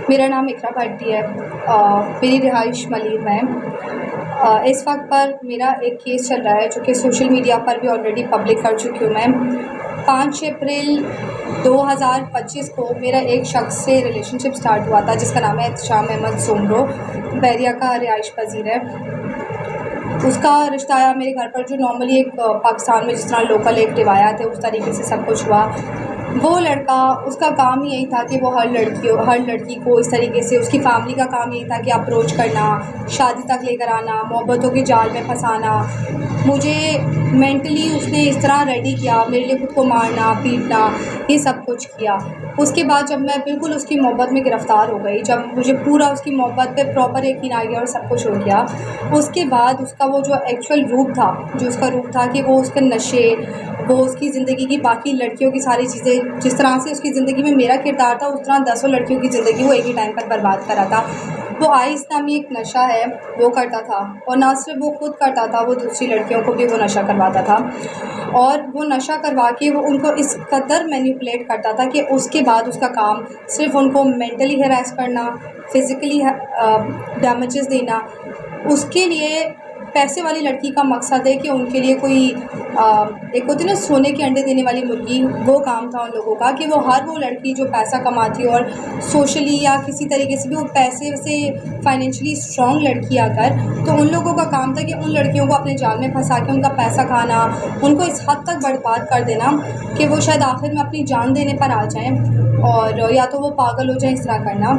मेरा नाम इकरा भाटी है। मेरी रिहाइश मलिर में है। इस वक्त पर मेरा एक केस चल रहा है जो कि सोशल मीडिया पर भी ऑलरेडी पब्लिक कर चुकी हूँ मैं। 5 अप्रैल 2025 को मेरा एक शख्स से रिलेशनशिप स्टार्ट हुआ था जिसका नाम है एहतशाम अहमद सोमरो, बैरिया का रिहाइश पजीर है। उसका रिश्ता आया मेरे घर पर, जो नॉर्मली एक पाकिस्तान में जिस तरह लोकल एक रिवायत है उस तरीके से सब कुछ हुआ। वो लड़का, उसका काम ही यही था कि वो हर लड़की को इस तरीके से, उसकी फैमिली का काम यही था कि अप्रोच करना, शादी तक लेकर आना, मोहब्बतों के जाल में फंसाना। मुझे मेंटली उसने इस तरह रेडी किया, मेरे लिए खुद को मारना पीटना, ये सब कुछ किया। उसके बाद जब मैं बिल्कुल उसकी मोहब्बत में गिरफ़्तार हो गई, जब मुझे पूरा उसकी मोहब्बत पे प्रॉपर यकीन आ गया और सब कुछ हो गया, उसके बाद उसका वो जो एक्चुअल रूप था, जो उसका रूप था कि वो उसके नशे, वो उसकी ज़िंदगी की बाकी लड़कियों की सारी चीज़ें, जिस तरह से उसकी ज़िंदगी में मेरा किरदार था उस तरह दसों लड़कियों की ज़िंदगी वो एक ही टाइम पर बर्बाद कर रहा था। वो आइस नामी एक नशा है, वो करता था, और ना सिर्फ वो खुद करता था, वो दूसरी लड़कियों को भी वो नशा करवाता था। और वो नशा करवा के वो उनको इस कदर मैनिपुलेट करता था कि उसके बाद उसका काम सिर्फ उनको मेंटली हैरेस करना, फिज़िकली डैमेजेस देना। उसके लिए पैसे वाली लड़की का मकसद है कि उनके लिए कोई एक होती है ना सोने के अंडे देने वाली मुर्गी, वो काम था उन लोगों का कि वो हर वो लड़की जो पैसा कमाती और सोशली या किसी तरीके से भी वो पैसे से फाइनेंशियली स्ट्रॉन्ग लड़की आकर, तो उन लोगों का काम था कि उन लड़कियों को अपने जाल में फंसा के उनका पैसा खाना, उनको इस हद तक बर्बाद कर देना कि वो शायद आखिर में अपनी जान देने पर आ जाएं, और या तो वो पागल हो जाएं, इस तरह करना।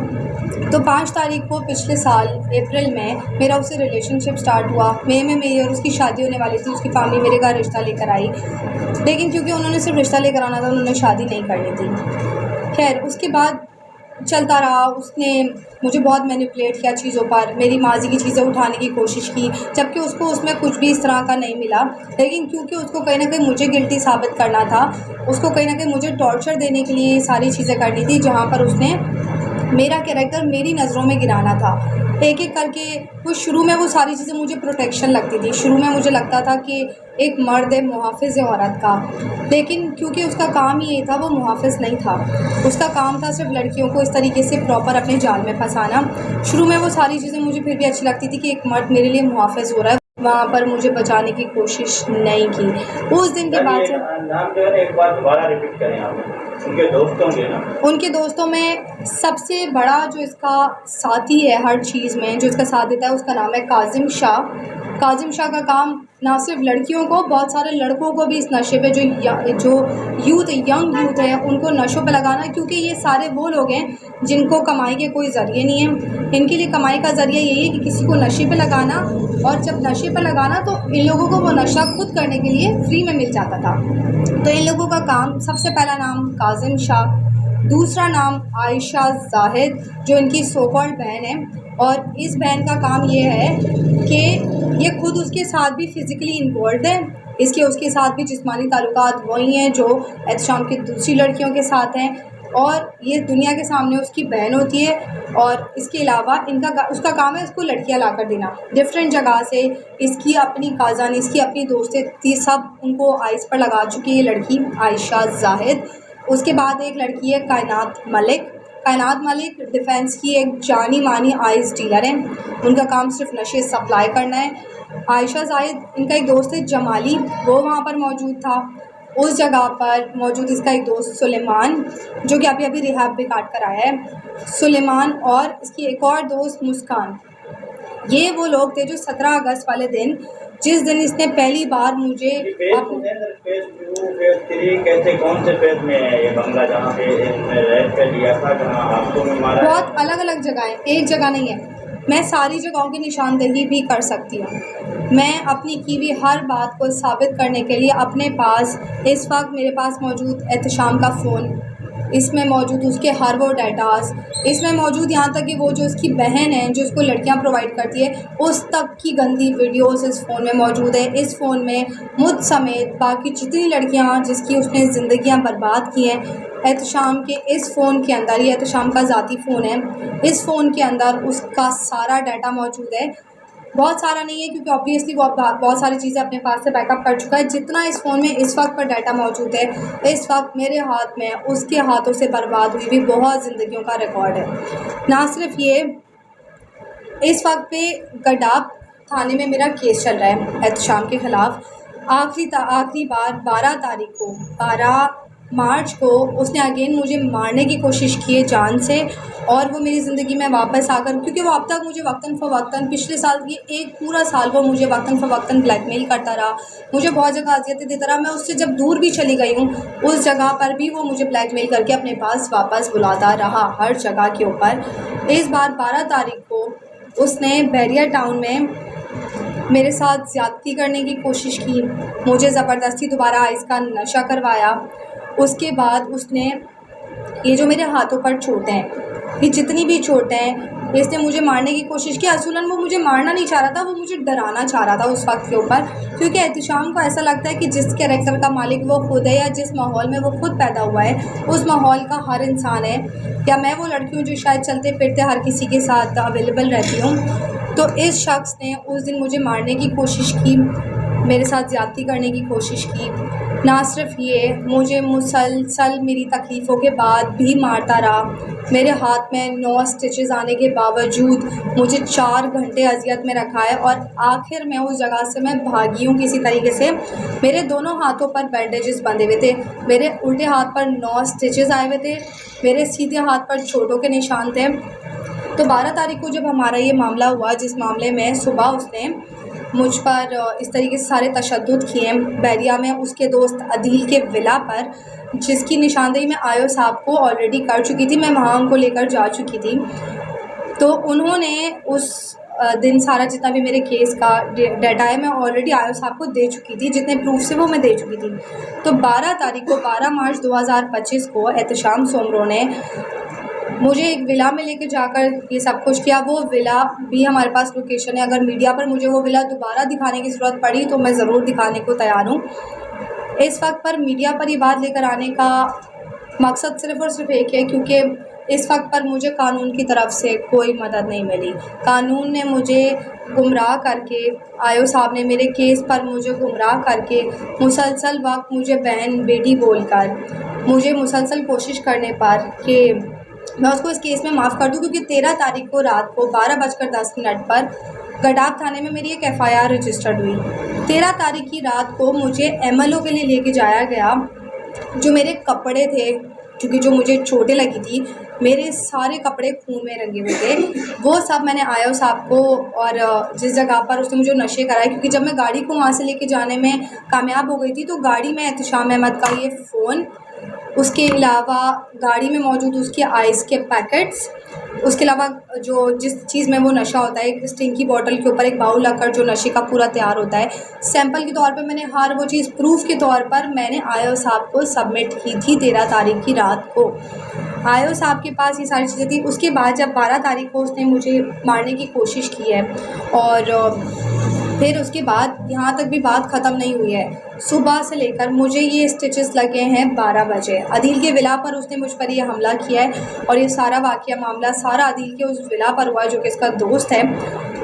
तो 5 तारीख को पिछले साल अप्रैल में मेरा उससे रिलेशनशिप स्टार्ट हुआ। मई में मेरी और उसकी शादी होने वाली थी। उसकी फैमिली मेरे घर रिश्ता लेकर आई, लेकिन क्योंकि उन्होंने सिर्फ रिश्ता लेकर आना था, उन्होंने शादी नहीं करनी थी। खैर, उसके बाद चलता रहा। उसने मुझे बहुत मैनिपुलेट किया चीज़ों पर, मेरी माजी की चीज़ें उठाने की कोशिश की, जबकि उसको उसमें कुछ भी इस तरह का नहीं मिला। लेकिन क्योंकि उसको कहीं ना कहीं मुझे गिल्टी साबित करना था, उसको कहीं ना कहीं मुझे टॉर्चर देने के लिए ये सारी चीज़ें करनी थी, जहाँ पर उसने मेरा कैरेक्टर मेरी नज़रों में गिराना था। एक एक करके वो शुरू में वो सारी चीज़ें मुझे प्रोटेक्शन लगती थी। शुरू में मुझे लगता था कि एक मर्द है, मुहाफ़िज़ है औरत का, लेकिन क्योंकि उसका काम ही ये था, वो मुहाफ़िज़ नहीं था। उसका काम था सिर्फ लड़कियों को इस तरीके से प्रॉपर अपने जाल में फंसाना। शुरू में वो सारी चीज़ें मुझे फिर भी अच्छी लगती थी कि एक मर्द मेरे लिए मुहाफ़िज़ हो रहा है, वहाँ पर मुझे बचाने की कोशिश नहीं की। उस दिन के बाद से नाम जो है एक बार दोबारा रिपीट करें आप। उनके दोस्तों के ना, उनके दोस्तों में सबसे बड़ा जो इसका साथी है हर चीज़ में, जो इसका साथ देता है, उसका नाम है काज़िम शाह। काज़िम शाह का काम ना सिर्फ लड़कियों को, बहुत सारे लड़कों को भी इस नशे पे, जो यंग यूथ है उनको नशों पे लगाना, क्योंकि ये सारे वो लोग हैं जिनको कमाई के कोई ज़रिए नहीं है। इनके लिए कमाई का ज़रिया यही है कि किसी को नशे पे लगाना, और जब नशे पे लगाना तो इन लोगों को वो नशा खुद करने के लिए फ्री में मिल जाता था। तो इन लोगों का काम, सबसे पहला नाम काज़िम शाह, दूसरा नाम आयशा जाहिद, जो इनकी सो कॉल्ड बहन है। और इस बहन का काम ये है कि ये खुद उसके साथ भी फ़िज़िकली इन्वॉल्व है, इसके उसके साथ भी जिस्मानी ताल्लुकात वही हैं जो एहतशाम की दूसरी लड़कियों के साथ हैं, और ये दुनिया के सामने उसकी बहन होती है। और इसके अलावा उसका काम है इसको लड़कियां ला कर देना डिफरेंट जगह से। इसकी अपनी काज़ान, इसकी अपनी दोस्तें थी, सब उनको आइस पर लगा चुकी है ये लड़की आयशा जाहिद। उसके बाद एक लड़की है कायनात मलिक। कायनात मलिक डिफेंस की एक जानी मानी आइस डीलर हैं, उनका काम सिर्फ नशे सप्लाई करना है। आयशा जाहिद, इनका एक दोस्त है जमाली, वो वहाँ पर मौजूद था। उस जगह पर मौजूद इसका एक दोस्त सुलेमान, जो कि अभी अभी रिहाब भी काट कर आया है। सुलेमान और इसकी एक और दोस्त मुस्कान, ये वो लोग थे जो 17 अगस्त वाले दिन, जिस दिन इसने पहली बार मुझे कैसे कौन से फेज में है ये बंगला जहाँ पे इसने रेड पे लिया था, जहाँ आपको में मारा? बहुत अलग अलग जगह है, एक जगह नहीं है। मैं सारी जगहों की निशानदेही भी कर सकती हूँ। मैं अपनी की हुई हर बात को साबित करने के लिए अपने पास, इस वक्त मेरे पास मौजूद एहतशाम का फ़ोन, इसमें मौजूद उसके हर वो डाटास, इसमें मौजूद यहाँ तक कि वो जो उसकी बहन है जो उसको लड़कियाँ प्रोवाइड करती है, उस तक की गंदी वीडियोस इस फ़ोन में मौजूद है। इस फ़ोन में मुझ समेत बाकी जितनी लड़कियाँ जिसकी उसने ज़िंदगियाँ बर्बाद की हैं, एहतशाम के इस फ़ोन के अंदर, ये एहतशाम का ज़ाती फ़ोन है, इस फ़ोन के अंदर उसका सारा डाटा मौजूद है। बहुत सारा नहीं है क्योंकि ऑब्वियसली वो बहुत सारी चीज़ें अपने पास से बैकअप कर चुका है। जितना इस फ़ोन में इस वक्त पर डाटा मौजूद है, इस वक्त मेरे हाथ में उसके हाथों से बर्बाद हुई भी बहुत ज़िंदगियों का रिकॉर्ड है। ना सिर्फ ये, इस वक्त पे गडाब थाने में मेरा केस चल रहा है एहतशाम के ख़िलाफ़। आखिरी बार 12 मार्च को उसने अगेन मुझे मारने की कोशिश की है जान से, और वो मेरी ज़िंदगी में वापस आकर, क्योंकि वो अब तक मुझे वक्तन फ़वक्तन पिछले साल ये एक पूरा साल वो मुझे वक्तन फ़वक्तन ब्लैकमेल करता रहा, मुझे बहुत जगह अज़ियतें देता रहा। मैं उससे जब दूर भी चली गई हूँ, उस जगह पर भी वो मुझे ब्लैकमेल करके अपने पास वापस बुलाता रहा हर जगह के ऊपर। इस बार 12 तारीख को उसने बैरिया टाउन में मेरे साथ ज़्यादती करने की कोशिश की, मुझे ज़बरदस्ती दोबारा आइस का नशा करवाया। उसके बाद उसने ये जो मेरे हाथों पर चोटें हैं, ये जितनी भी चोटें हैं, इसने मुझे मारने की कोशिश की। असूलन वो मुझे मारना नहीं चाह रहा था, वो मुझे डराना चाह रहा था उस वक्त के ऊपर, क्योंकि एहतिशाम को ऐसा लगता है कि जिस कैरेक्टर का मालिक वो खुद है या जिस माहौल में वो खुद पैदा हुआ है, उस माहौल का हर इंसान है। या मैं वो लड़की हूँ जो शायद चलते फिरते हर किसी के साथ अवेलेबल रहती हूँ। तो इस शख्स ने उस दिन मुझे मारने की कोशिश की, मेरे साथ ज़्यादती करने की कोशिश की। ना सिर्फ ये, मुझे मुसलसल मेरी तकलीफ़ों के बाद भी मारता रहा। मेरे हाथ में 9 स्टिचेस आने के बावजूद मुझे 4 घंटे अज़ियत में रखा है, और आखिर में उस जगह से मैं भागी हूँ किसी तरीके से। मेरे दोनों हाथों पर बैंडेजेस बंधे हुए थे, मेरे उल्टे हाथ पर 9 स्टिचेस आए हुए थे, मेरे सीधे हाथ पर चोटों के निशान थे। तो 12 तारीख को जब हमारा ये मामला हुआ, जिस मामले में सुबह उसने मुझ पर इस तरीके से सारे तशद्दुद किए बैरिया में उसके दोस्त अदील के विला पर, जिसकी निशानदेही मैं आयो साहब को ऑलरेडी कर चुकी थी, मैं वहाँ उनको लेकर जा चुकी थी। तो उन्होंने उस दिन सारा जितना भी मेरे केस का डाटा है मैं ऑलरेडी आयो साहब को दे चुकी थी, जितने प्रूफ से वो मैं दे चुकी थी। तो 12 तारीख को 12 मार्च 2025 को एहतशाम सोमरो ने मुझे एक विला में लेके जाकर ये सब कुछ किया। वो विला भी हमारे पास लोकेशन है, अगर मीडिया पर मुझे वो विला दोबारा दिखाने की ज़रूरत पड़ी तो मैं ज़रूर दिखाने को तैयार हूँ। इस वक्त पर मीडिया पर ये बात लेकर आने का मकसद सिर्फ़ और सिर्फ एक है, क्योंकि इस वक्त पर मुझे कानून की तरफ से कोई मदद नहीं मिली। कानून ने मुझे गुमराह करके, आयो साहब ने मेरे केस पर मुझे गुमराह करके, मुसलसल वक्त मुझे बहन बेटी बोलकर, मुझे मुसलसल कोशिश करने पर कि मैं उसको इस केस में माफ़ कर दूँ, क्योंकि 13 तारीख को रात को 12:10 पर गडाब थाने में मेरी एक FIR रजिस्टर्ड हुई। 13 तारीख की रात को मुझे MLO के लिए लेके जाया गया। जो मेरे कपड़े थे, क्योंकि जो मुझे चोटें लगी थी, मेरे सारे कपड़े खून में रंगे हुए थे, वो सब मैंने आयो साहब को, और जिस जगह पर उसने मुझे नशे कराए, क्योंकि जब मैं गाड़ी को वहाँ से लेके जाने में कामयाब हो गई थी, तो गाड़ी में एहतशाम अहमद का ये फ़ोन, उसके अलावा गाड़ी में मौजूद उसके आइस के पैकेट्स, उसके अलावा जो जिस चीज़ में वो नशा होता है, एक स्टिंग की बॉटल के ऊपर एक बाउल रखकर जो नशे का पूरा तैयार होता है, सैंपल के तौर पे मैंने हर वो चीज़ प्रूफ के तौर पर मैंने आयो साहब को सबमिट की थी 13 तारीख की रात को। आयो साहब के पास ये सारी चीज़ें थी। उसके बाद जब 12 तारीख को उसने मुझे मारने की कोशिश की है, और फिर उसके बाद यहाँ तक भी बात ख़त्म नहीं हुई है। सुबह से लेकर मुझे ये स्टिचेस लगे हैं 12 बजे। अदील के विला पर उसने मुझ पर ये हमला किया है, और ये सारा वाक़या मामला सारा अदील के उस विला पर हुआ है जो कि इसका दोस्त है।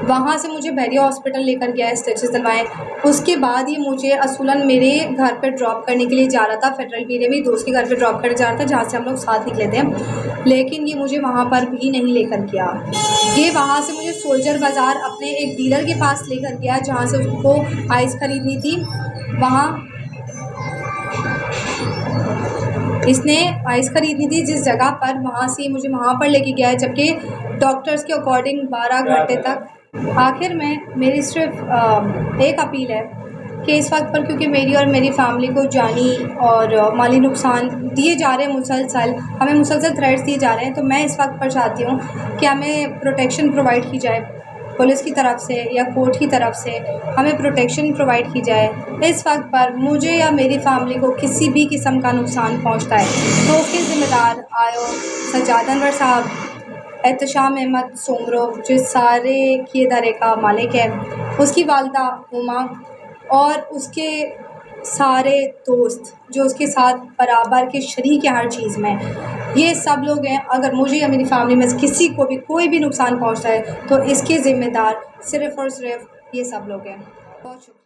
वहाँ से मुझे बैरिया हॉस्पिटल लेकर गया है स्टिचेस दिलवाएँ। उसके बाद ये मुझे असूलन मेरे घर पे ड्रॉप करने के लिए जा रहा था, फेडरल पीरे में दोस्त के घर पे ड्रॉप करने जा रहा था, जहाँ से हम लोग साथ निकले थे, लेकिन ये मुझे वहाँ पर भी नहीं लेकर गया। ये वहाँ से मुझे सोल्जर बाज़ार अपने एक डीलर के पास लेकर गया, जहाँ से उसको आइस ख़रीदनी थी। वहाँ इसने आइस ख़रीदनी थी जिस जगह पर, वहाँ से मुझे वहाँ पर लेके गया है, जबकि डॉक्टर्स के अकॉर्डिंग 12 घंटे तक। आखिर में मेरी सिर्फ एक अपील है कि इस वक्त पर, क्योंकि मेरी और मेरी फ़ैमिली को जानी और माली नुकसान दिए जा रहे हैं, मुसलसल हमें मुसलसल थ्रेट्स दिए जा रहे हैं, तो मैं इस वक्त पर चाहती हूँ कि हमें प्रोटेक्शन प्रोवाइड की जाए पुलिस की तरफ से या कोर्ट की तरफ से, हमें प्रोटेक्शन प्रोवाइड की जाए। इस वक्त पर मुझे या मेरी फ़ैमिली को किसी भी किस्म का नुकसान पहुँचता है तो उसके ज़िम्मेदार आयो सज्जाद अनवर साहब, एहतशाम अहमद सोमरो जो सारे किए दारे का मालिक है, उसकी वालदा उमा, और उसके सारे दोस्त जो उसके साथ बराबर के शरीक है हर चीज़ में, ये सब लोग हैं। अगर मुझे या मेरी फैमिली में से किसी को भी कोई भी नुकसान पहुंचता है तो इसके ज़िम्मेदार सिर्फ़ और सिर्फ ये सब लोग हैं। बहुत शुक्रिया।